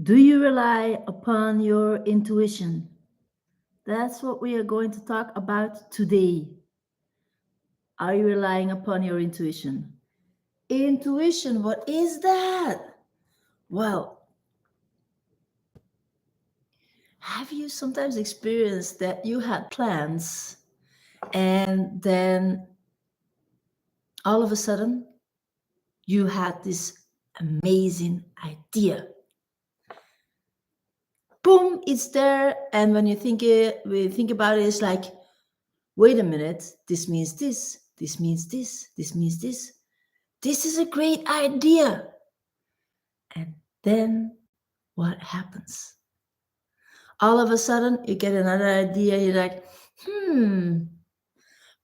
Do you rely upon your intuition? That's what we are going to talk about today. Are you relying upon your intuition? Intuition, what is that? Well, have you sometimes experienced that you had plans and then all of a sudden you had this amazing idea? Boom, it's there. And when you think about it, it's like, wait a minute, this means this, this means this, this means this. This is a great idea. And then what happens? All of a sudden, you get another idea. You're like, hmm,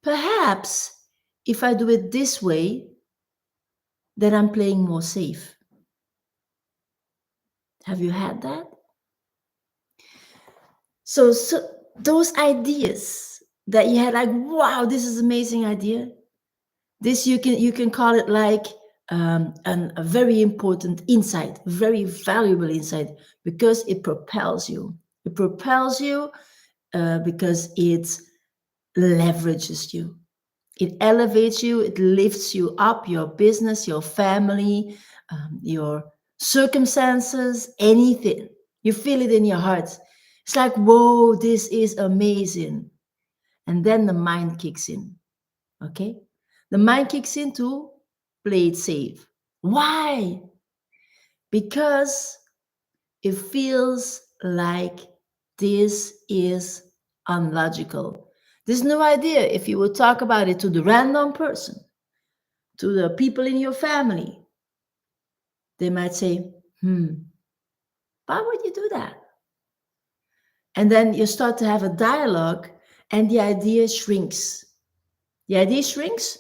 perhaps if I do it this way, then I'm playing more safe. Have you had that? So those ideas that you had, like, wow, this is an amazing idea. This you can call it like a very important insight, very valuable insight, because it propels you. It propels you because it leverages you. It elevates you. It lifts you up, your business, your family, your circumstances, anything. You feel it in your heart. It's like, whoa, this is amazing. And then the mind kicks in. Okay? The mind kicks in to play it safe. Why? Because it feels like this is unlogical. There's no idea if you would talk about it to the random person, to the people in your family. They might say, why would you do that? And then you start to have a dialogue and the idea shrinks. The idea shrinks,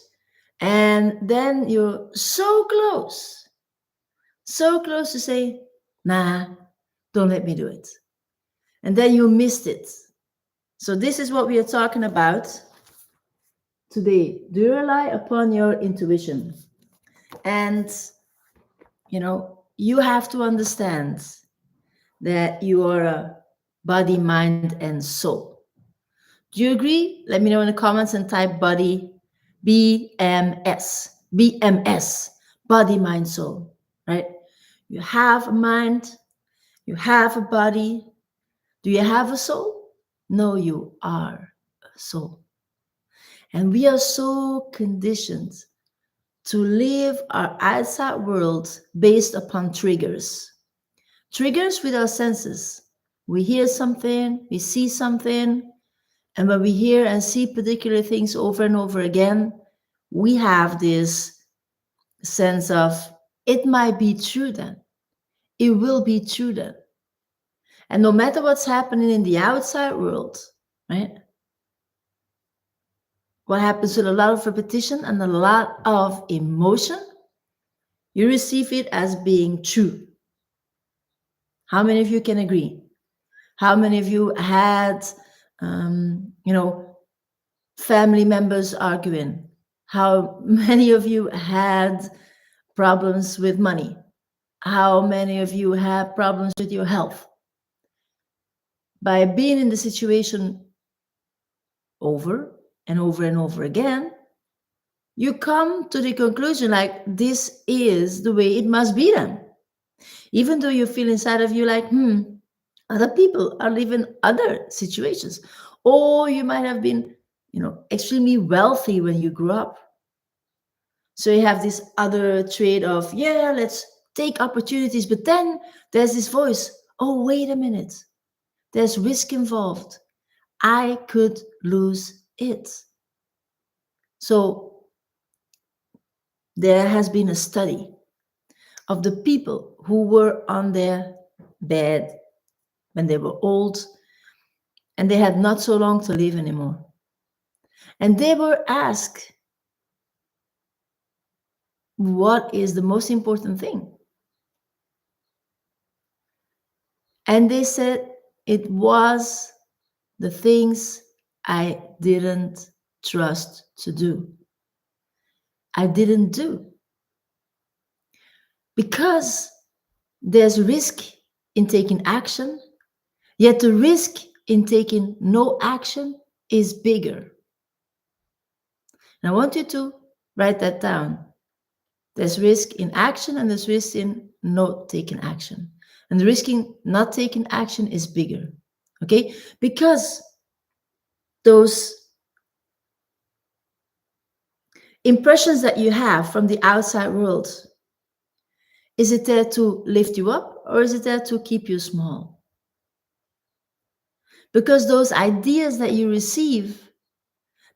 and then you're so close to say, nah, don't let me do it. And then you missed it. So, this is what we are talking about today. Do you rely upon your intuition? And, you have to understand that you are a body, mind, and soul. Do you agree? Let me know in the comments and type body, BMS, BMS, body, mind, soul, right? You have a mind, you have a body. Do you have a soul? No, you are a soul. And we are so conditioned to live our outside world based upon triggers. Triggers with our senses. We hear something, we see something, and when we hear and see particular things over and over again, we have this sense of, it might be true then. It will be true then. And no matter what's happening in the outside world, right? What happens with a lot of repetition and a lot of emotion? You receive it as being true. How many of you can agree? How many of you had, family members arguing? How many of you had problems with money? How many of you have problems with your health? By being in the situation over and over and over again, you come to the conclusion like, this is the way it must be then. Even though you feel inside of you like, other people are living other situations. Or you might have been, extremely wealthy when you grew up. So you have this other trait of, yeah, let's take opportunities. But then there's this voice, oh, wait a minute. There's risk involved. I could lose it. So there has been a study of the people who were on their bed when they were old and they had not so long to live anymore. And they were asked, what is the most important thing? And they said it was the things I didn't trust to do. I didn't do. Because there's risk in taking action, yet the risk in taking no action is bigger. And I want you to write that down. There's risk in action and there's risk in not taking action. And the risk in not taking action is bigger. Okay? Because those impressions that you have from the outside world, is it there to lift you up or is it there to keep you small? Because those ideas that you receive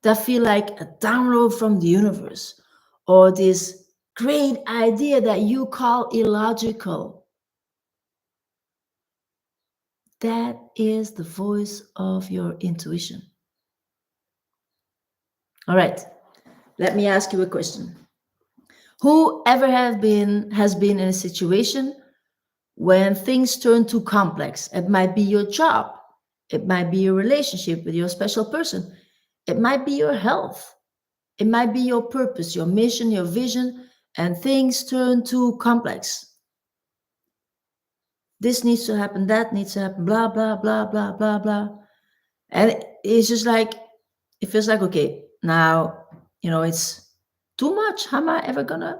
that feel like a download from the universe, or this great idea that you call illogical, that is the voice of your intuition. All right, let me ask you a question. Who ever has been in a situation when things turn too complex? It might be your job, it might be your relationship with your special person, it might be your health, it might be your purpose, your mission, your vision, and things turn too complex. This needs to happen, that needs to happen, blah, blah, blah, blah, blah, blah. And it's just like, it feels like, okay, now, it's too much. How am I ever going to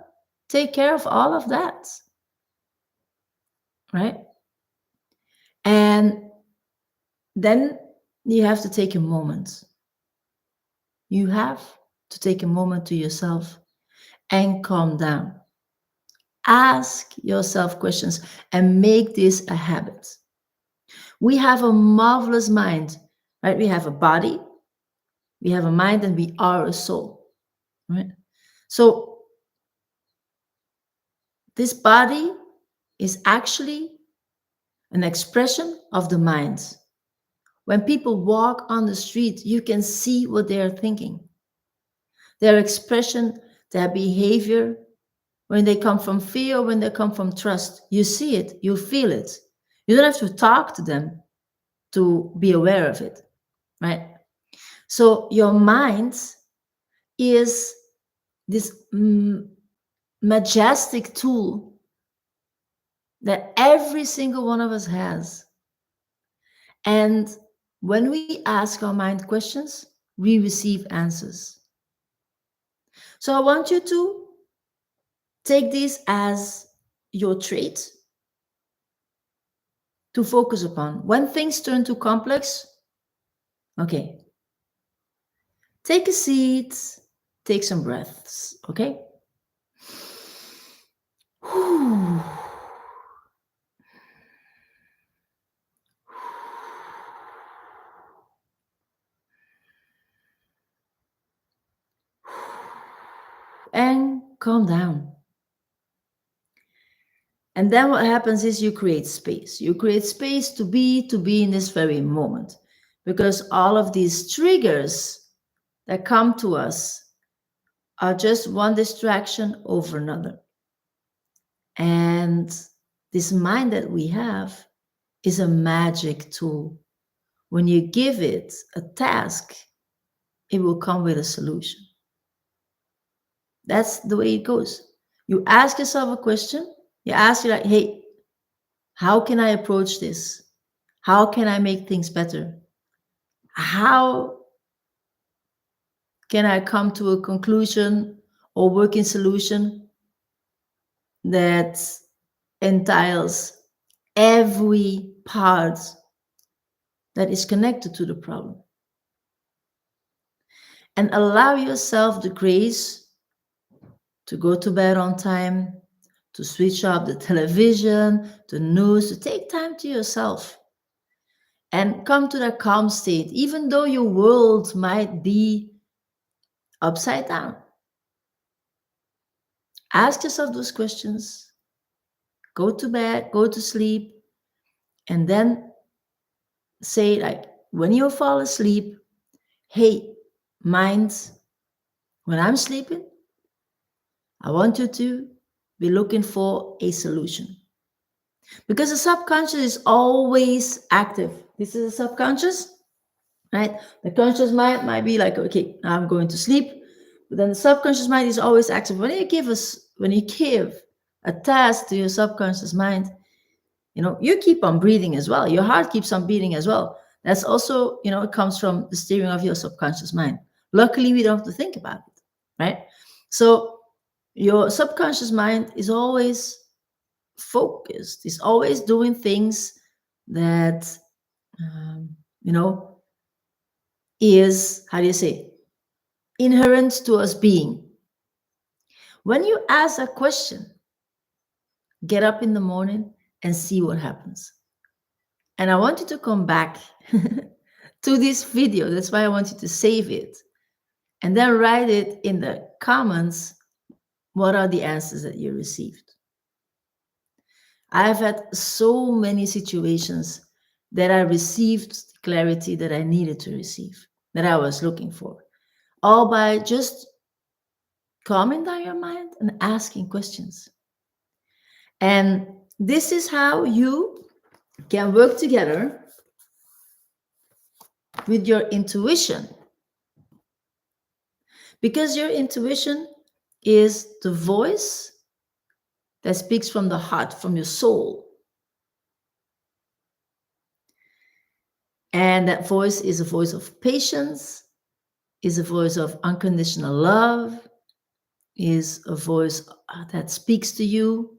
take care of all of that? Right? And then you have to take a moment. You have to take a moment to yourself and calm down. Ask yourself questions and make this a habit. We have a marvelous mind, right? We have a body, we have a mind, and we are a soul, right? So this body is actually an expression of the mind. When people walk on the street, you can see what they are thinking. Their expression, their behavior, when they come from fear, when they come from trust, you see it, you feel it. You don't have to talk to them to be aware of it, right? So your mind is this majestic tool that every single one of us has. And when we ask our mind questions, we receive answers. So I want you to take this as your trait to focus upon. When things turn too complex, okay, take a seat, take some breaths, okay? And calm down. And then what happens is you create space. You create space to be in this very moment. Because all of these triggers that come to us are just one distraction over another. And this mind that we have is a magic tool. When you give it a task, it will come with a solution. That's the way it goes. You ask yourself a question. You ask you like, hey, how can I approach this? How can I make things better? How can I come to a conclusion or working solution that entails every part that is connected to the problem? And allow yourself the grace to go to bed on time, to switch off the television, the news, to take time to yourself and come to that calm state, even though your world might be upside down. Ask yourself those questions, go to bed, go to sleep, and then say, like, when you fall asleep, hey, mind, when I'm sleeping, I want you to be looking for a solution. Because the subconscious is always active. This is a subconscious, right? The conscious mind might be like, okay, now I'm going to sleep. But then the subconscious mind is always active. When you give a task to your subconscious mind, You keep on breathing as well. Your heart keeps on beating as well. That's also, it comes from the steering of your subconscious mind. Luckily, we don't have to think about it, right? So your subconscious mind is always focused, is always doing things that, um, you know, is, how do you say, inherent to us being. When you ask a question, get up in the morning and see what happens. And I want you to come back to this video. That's why I want you to save it. And then write it in the comments. What are the answers that you received? I've had so many situations that I received clarity that I needed to receive, that I was looking for, all by just calming down your mind and asking questions. And this is how you can work together with your intuition. Because your intuition is the voice that speaks from the heart, from your soul. And that voice is a voice of patience, is a voice of unconditional love, is a voice that speaks to you,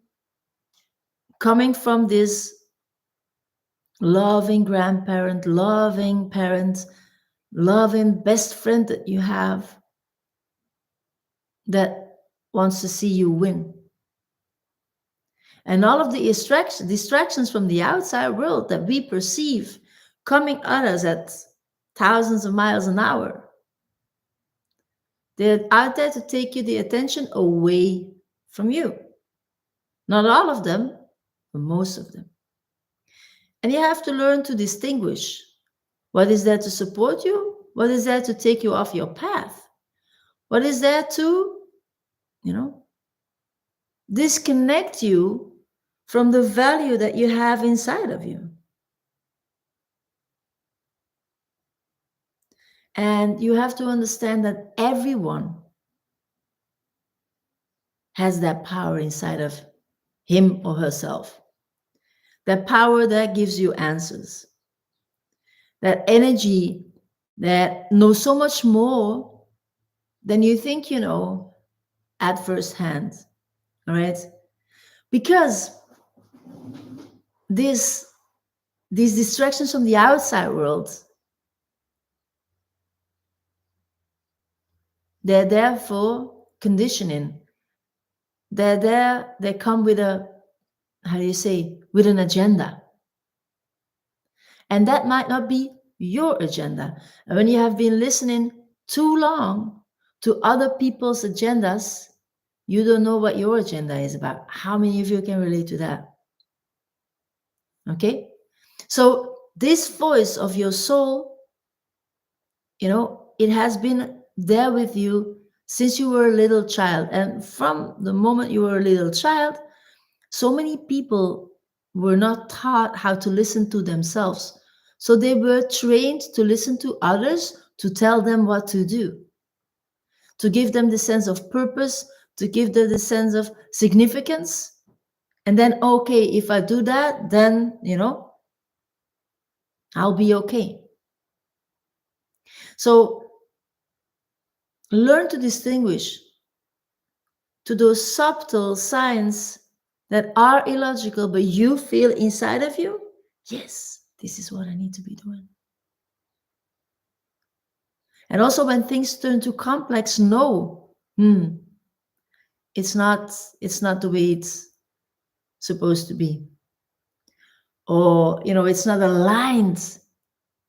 coming from this loving grandparent, loving parent, loving best friend that you have, that wants to see you win. And all of the distractions from the outside world that we perceive coming at us at thousands of miles an hour, they're out there to take you the attention away from you. Not all of them, but most of them. And you have to learn to distinguish what is there to support you, what is there to take you off your path, what is there to, disconnect you from the value that you have inside of you. And you have to understand that everyone has that power inside of him or herself. That power that gives you answers. That energy that knows so much more than you think you know at first hand. All right? Because these distractions from the outside world, they're there for conditioning. They're there, they come with a, how do you say, with an agenda. And that might not be your agenda. And when you have been listening too long to other people's agendas, you don't know what your agenda is about. How many of you can relate to that? Okay? So this voice of your soul, it has been there with you since you were a little child. And from the moment you were a little child, so many people were not taught how to listen to themselves. So they were trained to listen to others to tell them what to do, to give them the sense of purpose, to give them the sense of significance. And then, okay, if I do that, then, I'll be okay. So learn to distinguish to those subtle signs that are illogical, but you feel inside of you, yes, this is what I need to be doing. And also when things turn too complex, no, it's not the way it's supposed to be. Or, it's not aligned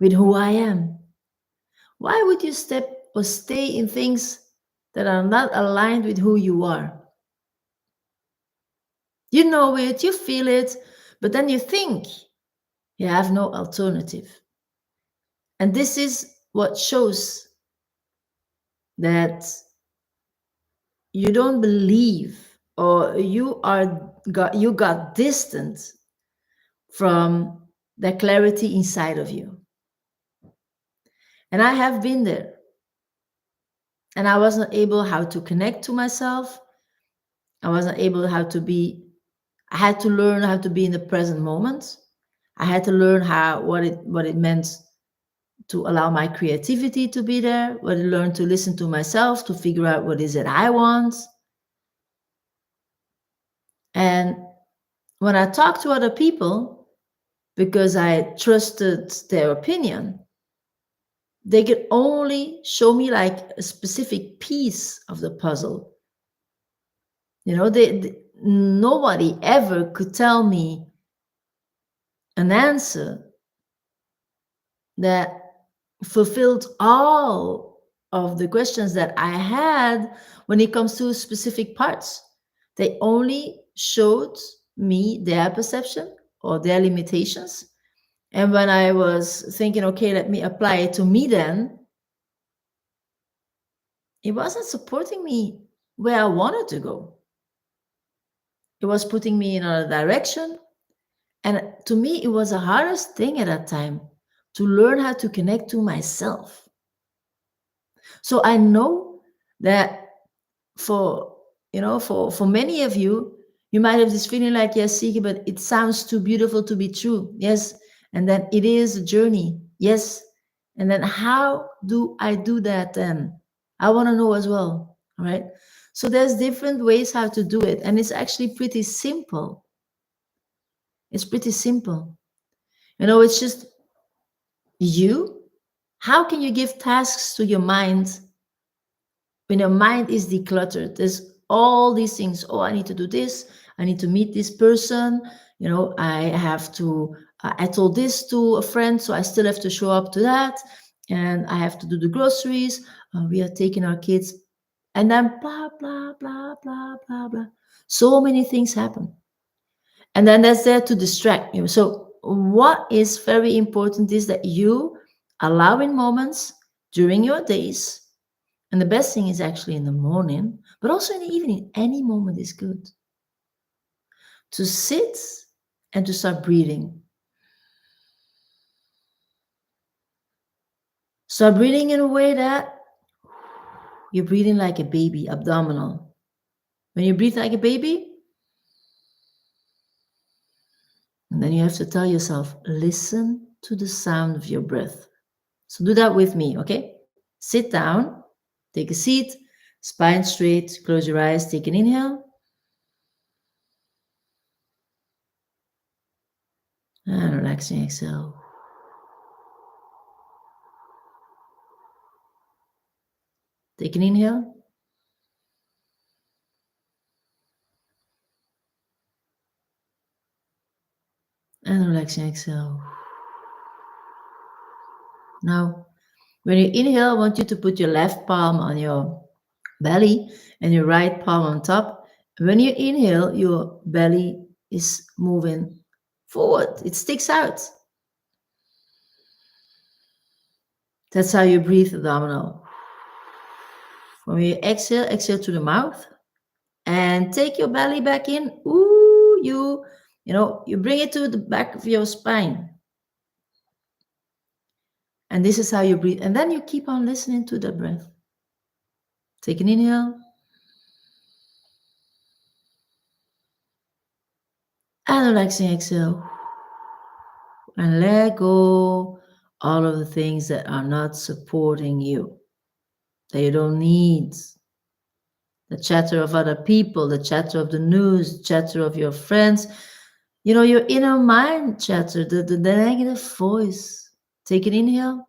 with who I am. Why would you step or stay in things that are not aligned with who you are? You know it, you feel it, but then you think you have no alternative. And this is what shows that you don't believe, or you got distant from the clarity inside of you. And I have been there. And I wasn't able how to connect to myself. I wasn't able how to be I had to learn how to be in the present moment. I had to learn what it meant to allow my creativity to be there, what I learned to listen to myself, to figure out what is it I want. And when I talk to other people, because I trusted their opinion, they could only show me like a specific piece of the puzzle. You know, nobody ever could tell me an answer that fulfilled all of the questions that I had when it comes to specific parts. They only showed me their perception or their limitations. And when I was thinking, okay, let me apply it to me then, it wasn't supporting me where I wanted to go. It was putting me in another direction. And to me, it was the hardest thing at that time to learn how to connect to myself. So I know that for for many of you, you might have this feeling like, yes, Siki, but it sounds too beautiful to be true. Yes. And then it is a journey. Yes. And then how do I do that then? I want to know as well. All right. So there's different ways how to do it. And it's actually pretty simple. It's pretty simple. It's just you. How can you give tasks to your mind when your mind is decluttered? There's all these things. Oh, I need to do this. I need to meet this person. I have to, I told this to a friend, so I still have to show up to that. And I have to do the groceries. We are taking our kids. And then blah, blah, blah, blah, blah, blah. So many things happen. And then that's there to distract you. So what is very important is that you allow in moments during your days, and the best thing is actually in the morning, but also in the evening, any moment is good, to sit and to start breathing. Start breathing in a way that you're breathing like a baby, abdominal. When you breathe like a baby, and then you have to tell yourself, listen to the sound of your breath. So do that with me, okay? Sit down, take a seat, spine straight, close your eyes, take an inhale. And relaxing exhale. Take an inhale. And relaxing exhale. Now, when you inhale, I want you to put your left palm on your belly and your right palm on top. When you inhale, your belly is moving forward. It sticks out. That's how you breathe abdominal. When you exhale, exhale through the mouth and take your belly back in. Ooh, you bring it to the back of your spine. And this is how you breathe. And then you keep on listening to the breath. Take an inhale. And relaxing exhale. And let go all of the things that are not supporting you, that you don't need. The chatter of other people, the chatter of the news, the chatter of your friends, your inner mind chatter, the negative voice. Take an inhale.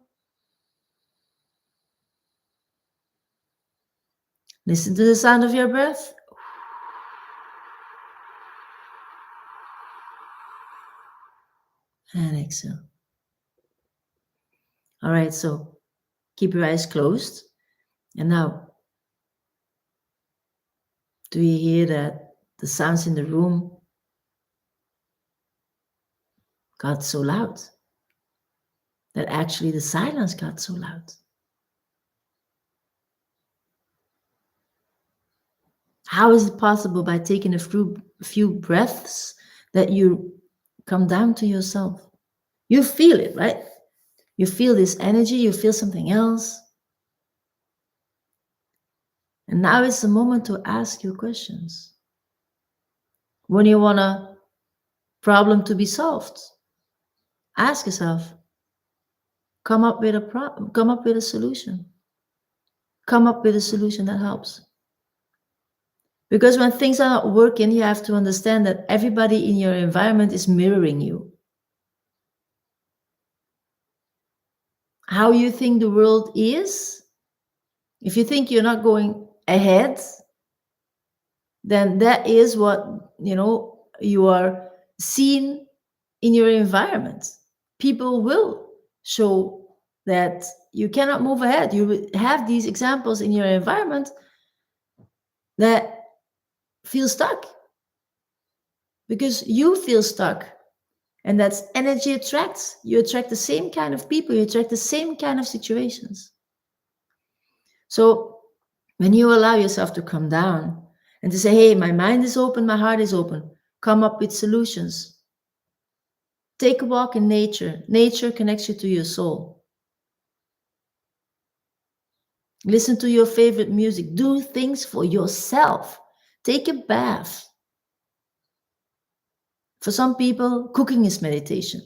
Listen to the sound of your breath. And exhale. All right, so keep your eyes closed. And now, do you hear that the sounds in the room got so loud? That actually the silence got so loud? How is it possible by taking a few breaths that you come down to yourself? You feel it, right? You feel this energy, you feel something else. And now is the moment to ask your questions. When you want to problem to be solved. Ask yourself, come up with a problem, come up with a solution. Come up with a solution that helps. Because when things are not working, you have to understand that everybody in your environment is mirroring you. How you think the world is, if you think you're not going ahead, then that is what, you are seeing in your environment. People will show that you cannot move ahead. You will have these examples in your environment that feel stuck because you feel stuck. And that's energy attracts. You attract the same kind of people, you attract the same kind of situations. So when you allow yourself to come down and to say, hey, my mind is open, my heart is open, come up with solutions. Take a walk in nature. Nature connects you to your soul. Listen to your favorite music. Do things for yourself. Take a bath. For some people, cooking is meditation.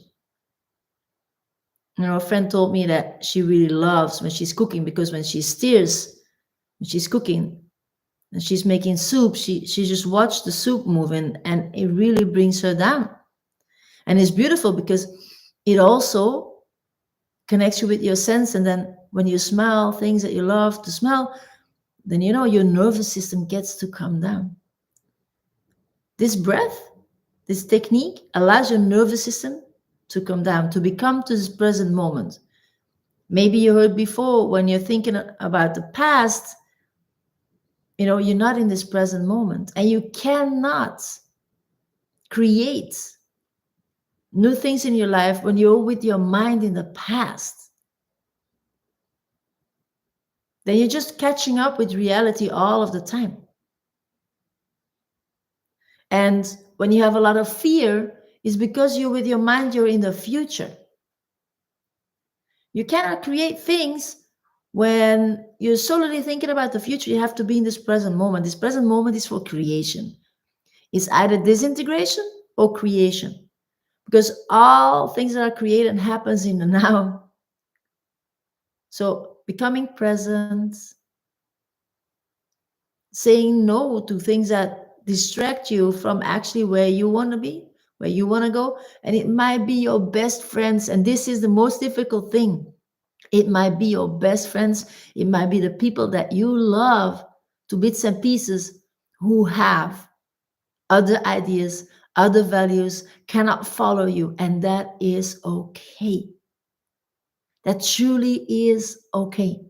A friend told me that she really loves when she's cooking because when she steers, when she's cooking and she's making soup, she just watched the soup moving and it really brings her down. And it's beautiful because it also connects you with your sense. And then when you smell things that you love to smell, then your nervous system gets to calm down. This breath, this technique allows your nervous system to come down, to become to this present moment. Maybe you heard before when you're thinking about the past, you're not in this present moment and you cannot create new things in your life when you're with your mind in the past. Then you're just catching up with reality all of the time. And when you have a lot of fear, it's because you're with your mind, you're in the future. You cannot create things when you're solely thinking about the future. You have to be in this present moment. This present moment is for creation. It's either disintegration or creation. Because all things that are created happens in the now. So becoming present, saying no to things that distract you from actually where you want to be, where you want to go. And it might be your best friends. And this is the most difficult thing. It might be your best friends. It might be the people that you love to bits and pieces who have other ideas, other values, cannot follow you. And that is okay. That truly is okay.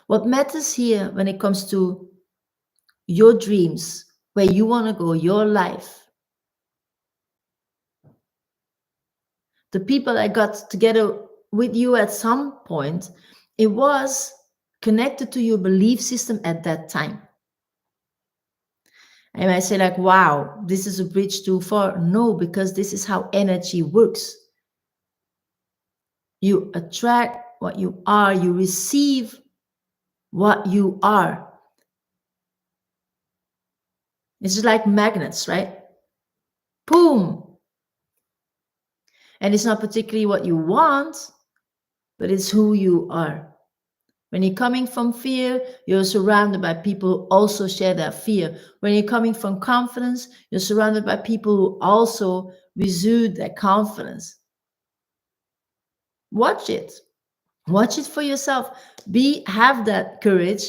What matters here when it comes to your dreams, where you want to go, your life, the people that got together with you at some point, it was connected to your belief system at that time. And I say like, wow, this is a bridge too far. No, because this is how energy works. You attract what you are, you receive what you are. It's just like magnets, right? Boom. And it's not particularly what you want, but it's who you are. When you're coming from fear, you're surrounded by people who also share that fear. When you're coming from confidence, you're surrounded by people who also exude that confidence. Watch it. Watch it for yourself. Have that courage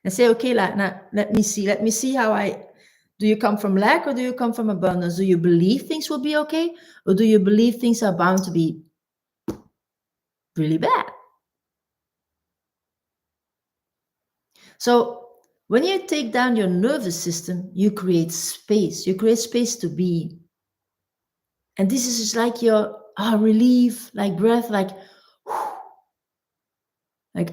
and say, okay, now let me see how do you come from lack or do you come from abundance? Do you believe things will be okay? Or do you believe things are bound to be really bad? So when you take down your nervous system, you create space. You create space to be. And this is just like your relief, like breath, like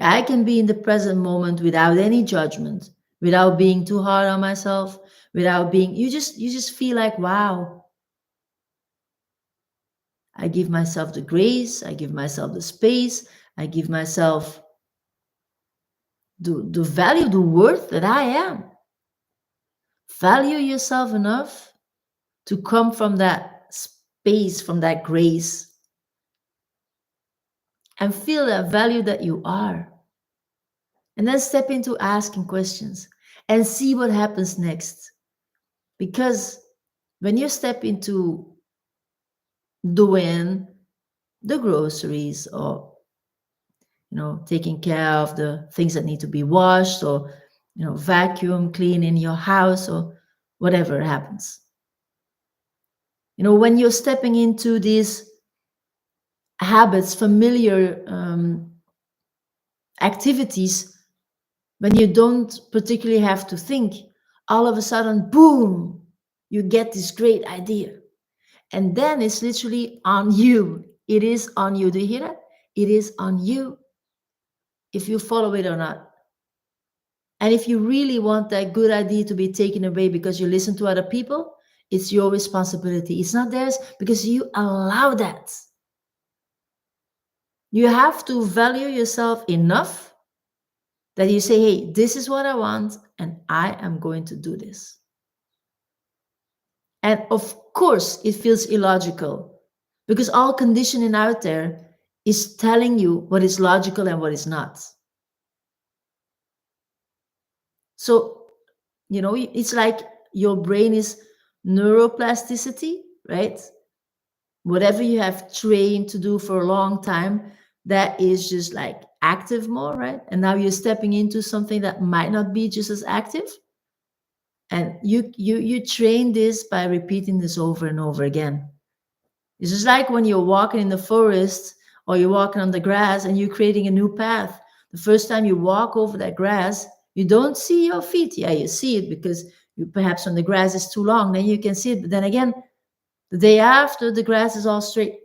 I can be in the present moment without any judgment, without being too hard on myself, without being, you just feel like, wow. I give myself the grace, I give myself the space, I give myself the value, the worth that I am. Value yourself enough to come from that space, from that grace, and feel that value that you are. And then step into asking questions and see what happens next. Because when you step into doing the groceries, or taking care of the things that need to be washed, or vacuum cleaning your house, or whatever happens, when you're stepping into these habits, familiar activities, when you don't particularly have to think, all of a sudden, boom, you get this great idea. And then it's literally on you. It is on you. Do you hear that? It is on you if you follow it or not. And if you really want that good idea to be taken away because you listen to other people, it's your responsibility. It's not theirs, because you allow that. You have to value yourself enough that you say, hey, this is what I want, and I am going to do this. And of course, it feels illogical, because all conditioning out there is telling you what is logical and what is not. So, it's like your brain is neuroplasticity, right? Whatever you have trained to do for a long time, that is just like active more, right? And now you're stepping into something that might not be just as active. And you train this by repeating this over and over again. It's just like when you're walking in the forest, or you're walking on the grass and you're creating a new path. The first time you walk over that grass, you don't see your feet. Yeah, you see it because perhaps when the grass is too long, then you can see it. But then again, the day after, the grass is all straight.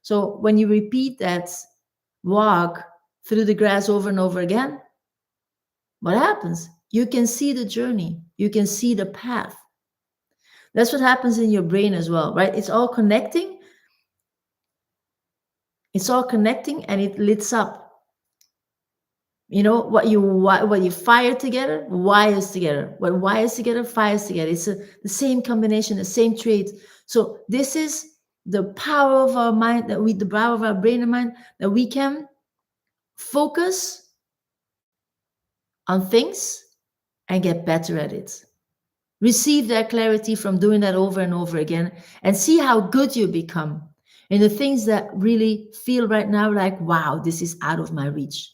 So when you repeat that walk through the grass over and over again, what happens? You can see the journey. You can see the path. That's what happens in your brain as well, right? It's all connecting. It's all connecting, and it lights up. What you fire together wires together. What wires together fires together. It's the same combination, the same trait. So this is the power of our mind, the power of our brain and mind, that we can focus on things and get better at it. Receive that clarity from doing that over and over again, and see how good you become in the things that really feel right now like, wow, this is out of my reach.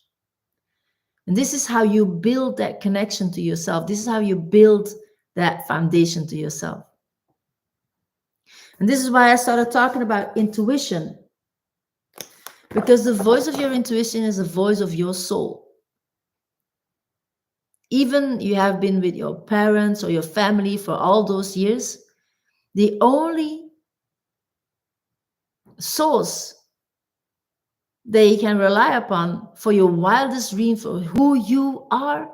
And this is how you build that connection to yourself. This is how you build that foundation to yourself. And this is why I started talking about intuition, because the voice of your intuition is the voice of your soul. Even you have been with your parents or your family for all those years, the only source that you can rely upon for your wildest dream, for who you are,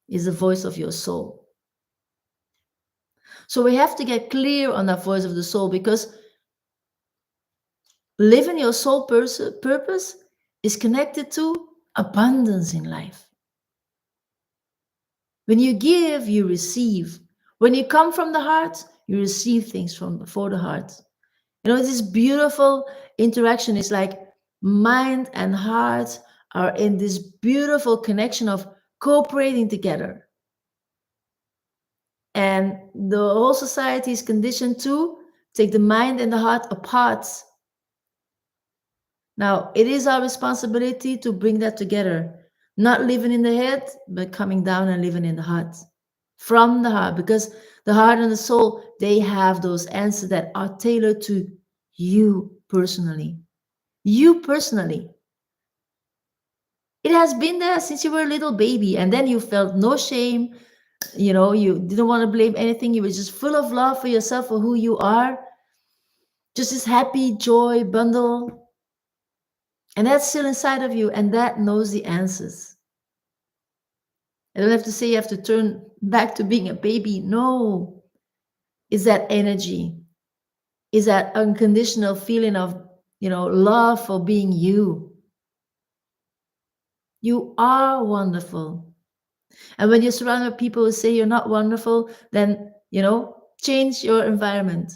is the voice of your soul. So we have to get clear on that voice of the soul, because living your soul purpose is connected to abundance in life. When you give, you receive. When you come from the heart, you receive things for the heart. This beautiful interaction is like mind and heart are in this beautiful connection of cooperating together. And the whole society is conditioned to take the mind and the heart apart. Now, it is our responsibility to bring that together, not living in the head, but coming down and living in the heart, from the heart, because the heart and the soul, they have those answers that are tailored to you personally. You personally. It has been there since you were a little baby, and then you felt no shame. You didn't want to blame anything. You were just full of love for yourself, for who you are. Just this happy joy bundle. And that's still inside of you, and that knows the answers. I don't have to say you have to turn back to being a baby. No. It's that energy. It's that unconditional feeling of, love for being you. You are wonderful. And when you're surrounded by people who say you're not wonderful, then, change your environment.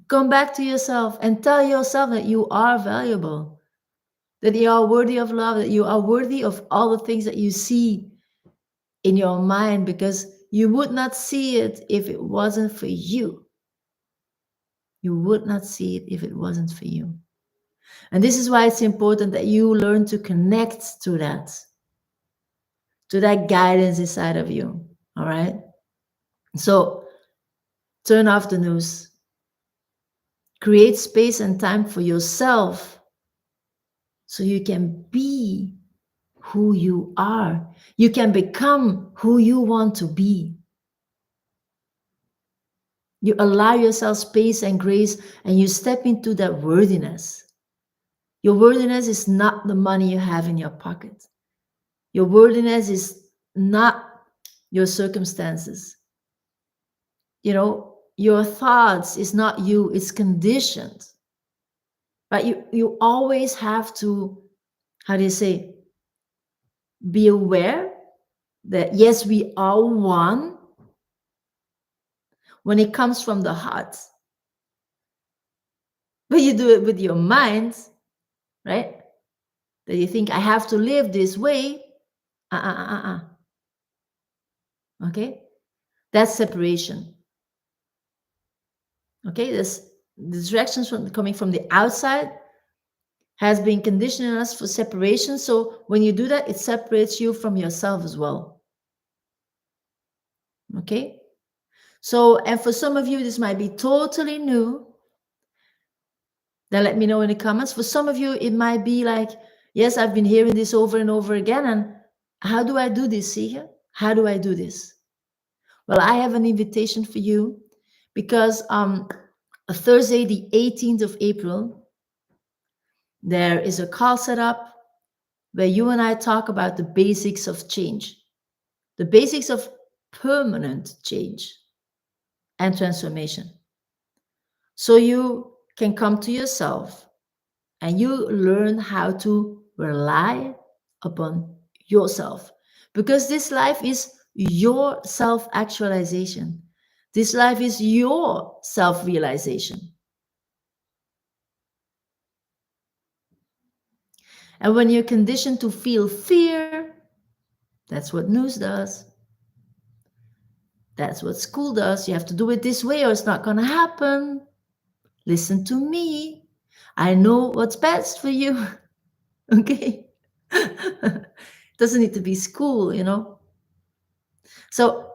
Come back to yourself and tell yourself that you are valuable, that you are worthy of love, that you are worthy of all the things that you see in your mind, because you would not see it if it wasn't for you. You would not see it if it wasn't for you. And this is why it's important that you learn to connect to that guidance inside of you. All right. So turn off the news, create space and time for yourself so you can be who you are. You can become who you want to be. You allow yourself space and grace, and you step into that worthiness. Your worthiness is not the money you have in your pocket. Your worthiness is not your circumstances. You know, your thoughts is not you, it's conditioned. But you always have to, how do you say, be aware that yes, we are one when it comes from the heart. But you do it with your mind, right? That you think, I have to live this way. Okay? That's separation. Okay? This the distractions coming from the outside has been conditioning us for separation. So when you do that, it separates you from yourself as well. Okay? So, and for some of you, this might be totally new. Then let me know in the comments. For some of you, it might be like, yes, I've been hearing this over and over again. And how do I do this, Sige? How do I do this? Well, I have an invitation for you, because Thursday, the 18th of April, there is a call set up where you and I talk about the basics of change, the basics of permanent change and transformation. So you can come to yourself and you learn how to rely upon yourself, because this life is your self-actualization. This life is your self-realization. And when you're conditioned to feel fear, that's what news does. That's what school does. You have to do it this way or it's not going to happen. Listen to me. I know what's best for you. Okay? Doesn't need to be school, you know? So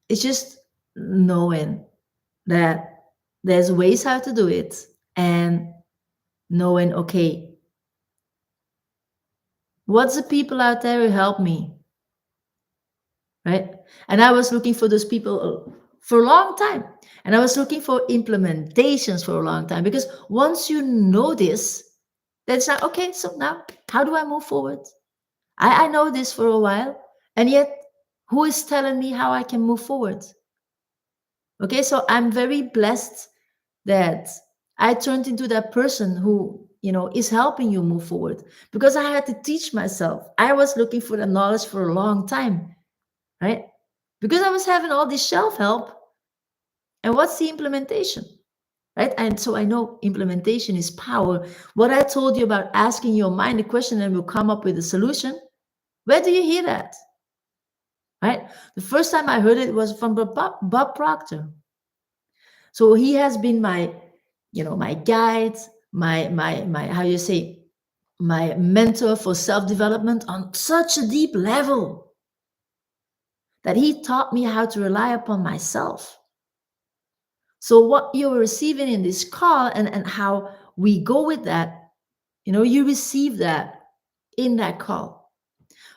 it's just knowing that there's ways how to do it, and knowing, okay, what's the people out there who help me? Right? And I was looking for those people for a long time. And I was looking for implementations for a long time, because once you know this, that's like, okay, so now how do I move forward? I know this for a while, and yet who is telling me how I can move forward? Okay, so I'm very blessed that I turned into that person who, you know, is helping you move forward, because I had to teach myself. I was looking for the knowledge for a long time, right? Because I was having all this self help. And what's the implementation? Right? And so I know implementation is power. What I told you about asking your mind a question and will come up with a solution, where do you hear that? Right? The first time I heard it was from Bob Proctor. So he has been my, you know, my guide, my how you say, my mentor for self-development on such a deep level that he taught me how to rely upon myself. So what you're receiving in this call, and how we go with that, you know, you receive that in that call.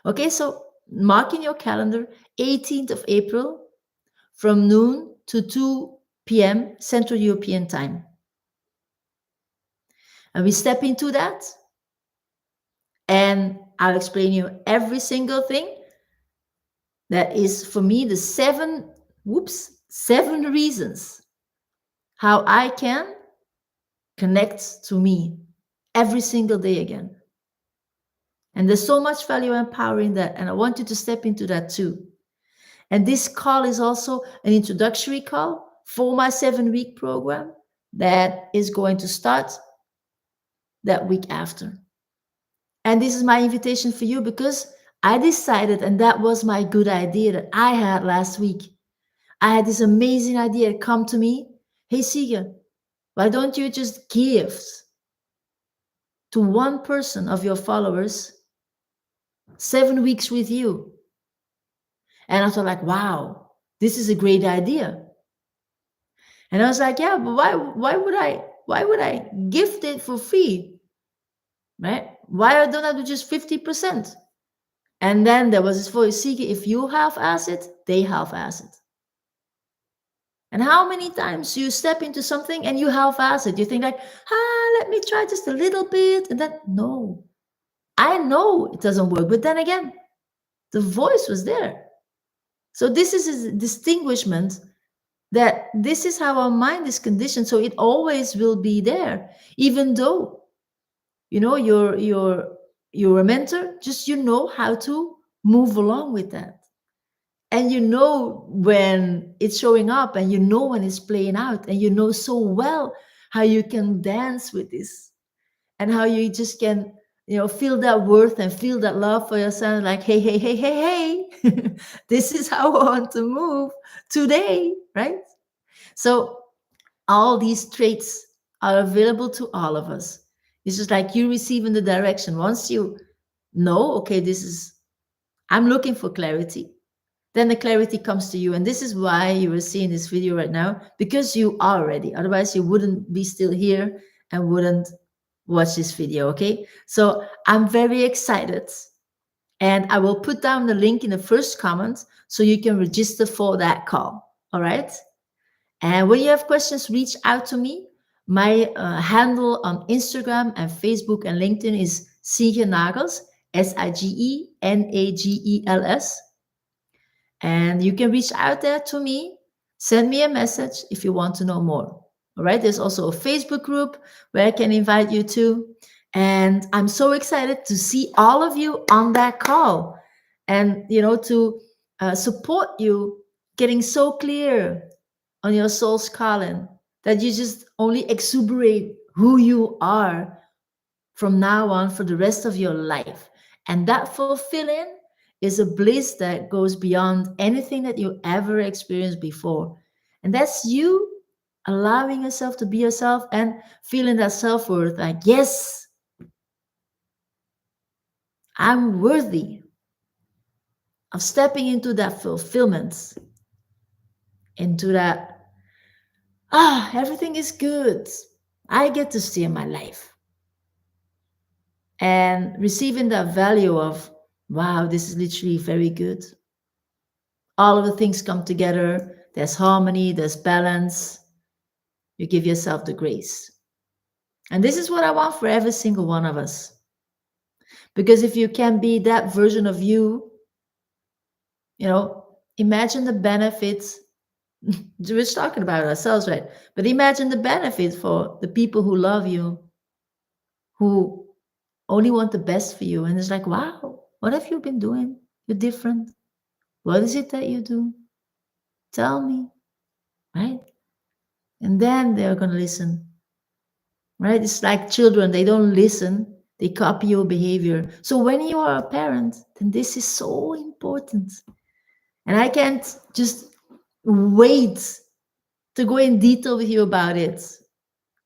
Okay, so mark in your calendar 18th of April from noon to 2 p.m. Central European Time. And we step into that, and I'll explain you every single thing. That is for me the seven reasons how I can connect to me every single day again. And there's so much value and power in that. And I want you to step into that too. And this call is also an introductory call for my 7-week program that is going to start that week after. And this is my invitation for you, because I decided, and that was my good idea that I had last week. I had this amazing idea come to me. Hey, Siege, why don't you just give to one person of your followers 7 weeks with you? And I thought, like, wow, this is a great idea. And I was like, yeah, but why would I gift it for free? Right? Why don't I do just 50%? And then there was this voice, Siege, if you half-ass it, they half-ass it. And how many times you step into something and you half-ass it? You think like, let me try just a little bit. And then, no, I know it doesn't work. But then again, the voice was there. So this is a distinguishment that this is how our mind is conditioned. So it always will be there, even though, you're a mentor, just you know how to move along with that. And you know when it's showing up, and you know when it's playing out, and you know so well how you can dance with this, and how you just can, feel that worth and feel that love for yourself. Like, hey, hey, hey, hey, hey, this is how I want to move today, right? So all these traits are available to all of us. It's just like you receiving the direction. Once you know, okay, I'm looking for clarity, then the clarity comes to you. And this is why you are seeing this video right now, because you are ready. Otherwise, you wouldn't be still here and wouldn't watch this video, okay? So I'm very excited. And I will put down the link in the first comment so you can register for that call, all right? And when you have questions, reach out to me. My handle on Instagram and Facebook and LinkedIn is Siege Nagels, Sigenagels. And you can reach out there to me, send me a message if you want to know more. All right. There's also a Facebook group where I can invite you to. And I'm so excited to see all of you on that call, and, to support you getting so clear on your soul's calling that you just only exuberate who you are from now on for the rest of your life. And that fulfilling is a bliss that goes beyond anything that you ever experienced before. And that's you allowing yourself to be yourself and feeling that self-worth, like, yes, I'm worthy of stepping into that fulfillment, into that, everything is good. I get to steer my life. And receiving that value of, wow, this is literally very good. All of the things come together. There's harmony, there's balance. You give yourself the grace. And this is what I want for every single one of us. Because if you can be that version of you, imagine the benefits. We're just talking about ourselves, right? But imagine the benefit for the people who love you, who only want the best for you. And it's like, wow, what have you been doing? You're different. What is it that you do? Tell me, right? And then they're going to listen, right? It's like children, they don't listen, they copy your behavior. So when you are a parent, then this is so important. And I can't just wait to go in detail with you about it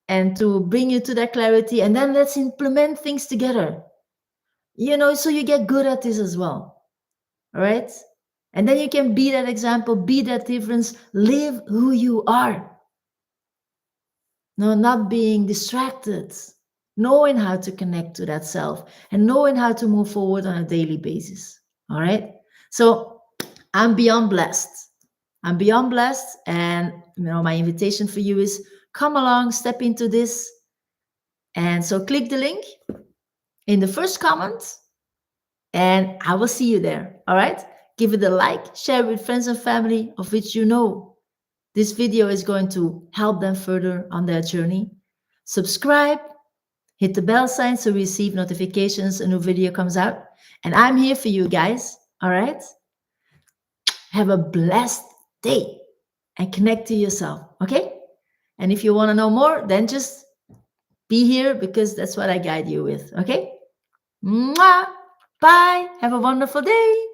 and to bring you to that clarity. And then let's implement things together, so you get good at this as well. All right? And then you can be that example, be that difference, live who you are. No, not being distracted, knowing how to connect to that self and knowing how to move forward on a daily basis. All right. So I'm beyond blessed. I'm beyond blessed. And, my invitation for you is come along, step into this. And so click the link in the first comment and I will see you there. All right. Give it a like, share it with friends and family of which this video is going to help them further on their journey. Subscribe, hit the bell sign so you receive notifications a new video comes out. And I'm here for you guys, all right? Have a blessed day. and connect to yourself. Okay? And if you want to know more, then just be here, because that's what I guide you with. Okay? Mwah! Bye. Have a wonderful day.